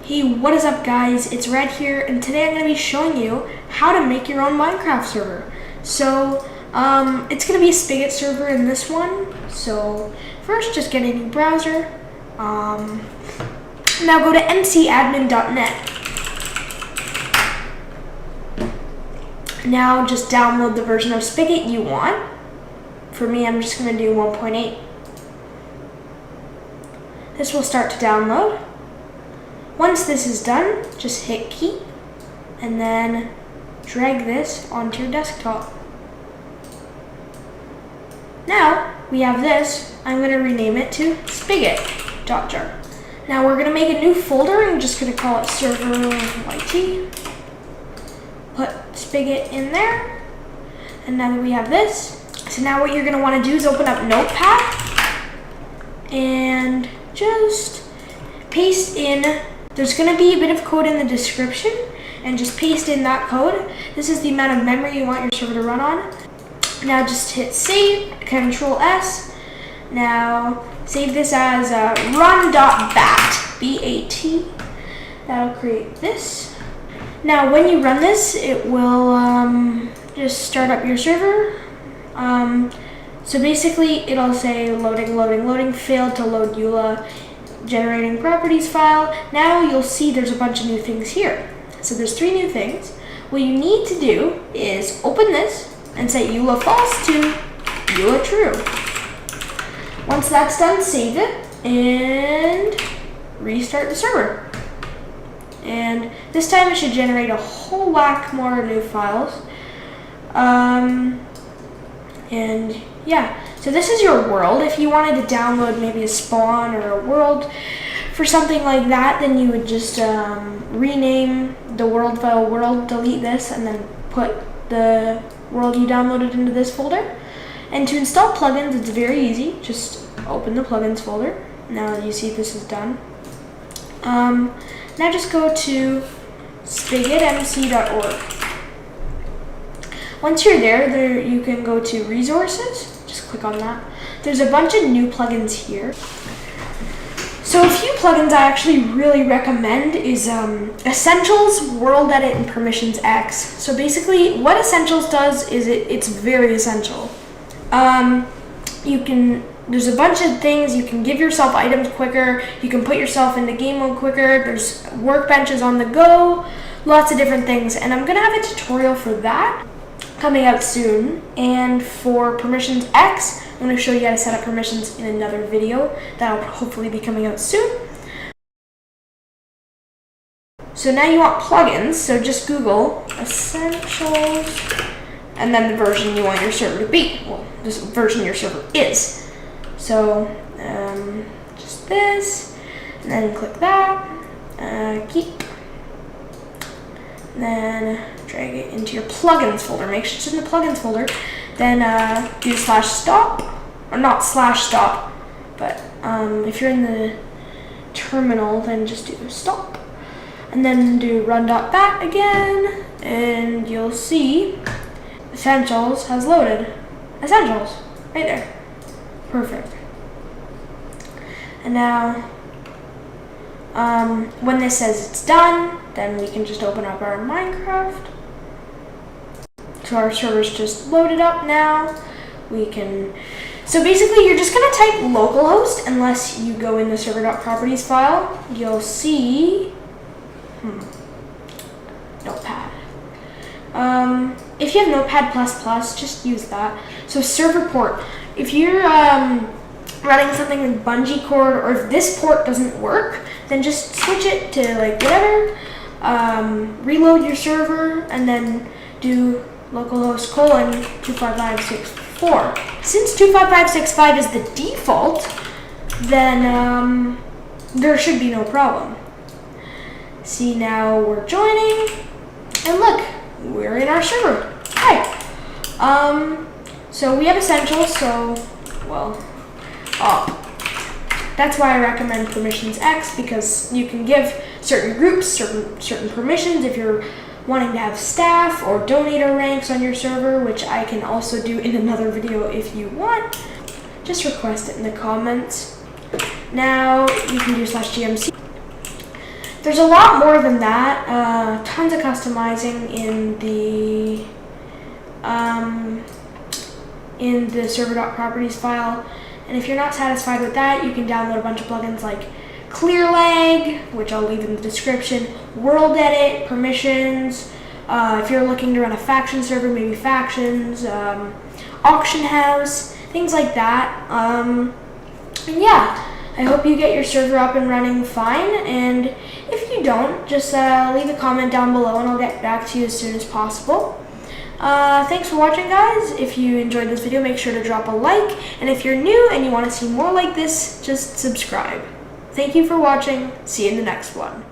Hey, what is up guys? It's Red here, and today I'm going to be showing you how to make your own Minecraft server. So, it's going to be a Spigot server in this one. So, first just get a new browser. Now go to mcadmin.net. Now just download the version of Spigot you want. For me, I'm just going to do 1.8. This will start to download. Once this is done, just hit keep and then drag this onto your desktop. Now we have this. I'm going to rename it to Spigot.jar. Now we're going to make a new folder. I'm just going to call it server YT. Put Spigot in there. And now that we have this, so now what you're going to want to do is open up Notepad and just paste in. There's going to be a bit of code in the description, and just paste in that code. This is the amount of memory you want your server to run on. Now just hit save, Control S. Now save this as run.bat, B-A-T. That'll create this. Now when you run this, it will just start up your server. So basically it'll say loading, failed to load EULA, generating properties file. Now you'll see there's a bunch of new things here. So there's 3 new things. What you need to do is open this and say EULA false to EULA true. Once that's done, save it and restart the server. And this time it should generate a whole whack more new files. And yeah, so this is your world. If you wanted to download maybe a spawn or a world for something like that, then you would just rename the world file world, delete this, and then put the world you downloaded into this folder. And to install plugins, it's very easy. Just open the plugins folder. Now you see this is done. Now just go to spigotmc.org. Once you're there, you can go to resources. Just click on that. There's a bunch of new plugins here. So a few plugins I actually really recommend is Essentials, World Edit, and Permissions X. So basically what Essentials does is it's very essential. There's a bunch of things. You can give yourself items quicker. You can put yourself into game mode quicker. There's workbenches on the go. Lots of different things. And I'm going to have a tutorial for that coming out soon. And for Permissions X, I'm going to show you how to set up permissions in another video that'll hopefully be coming out soon. So now you want plugins, so just Google Essentials and then the version you want your server to be. Well, this version your server is. So just this, and then click that, keep, then drag it into your plugins folder. Make sure it's in the plugins folder. Then do /stop, or not /stop, but if you're in the terminal, then just do stop. And then do run.bat again, and you'll see Essentials has loaded. Essentials, right there. Perfect. And now, when this says it's done, then we can just open up our Minecraft. So our server's just loaded up now. So basically you're just gonna type localhost unless you go in the server.properties file. You'll see, Notepad. If you have Notepad++, just use that. So server port. If you're running something with bungee cord, or if this port doesn't work, then just switch it to like whatever. Reload your server and then do localhost : 25564. Since 25565 is the default, then there should be no problem. See, now we're joining, and look, we're in our server. Hi. So we have Essentials, so, well, that's why I recommend Permissions X, because you can give certain groups certain permissions if you're wanting to have staff or donator ranks on your server, which I can also do in another video if you want. Just request it in the comments. Now you can do /gmc. There's a lot more than that. Tons of customizing in the server.properties file. And if you're not satisfied with that, you can download a bunch of plugins like ClearLag, which I'll leave in the description, World Edit, Permissions. If you're looking to run a faction server, maybe Factions, Auction House, things like that. And yeah, I hope you get your server up and running fine. And if you don't, just leave a comment down below and I'll get back to you as soon as possible. Thanks for watching, guys. If you enjoyed this video, make sure to drop a like. And if you're new and you want to see more like this, just subscribe. Thank you for watching. See you in the next one.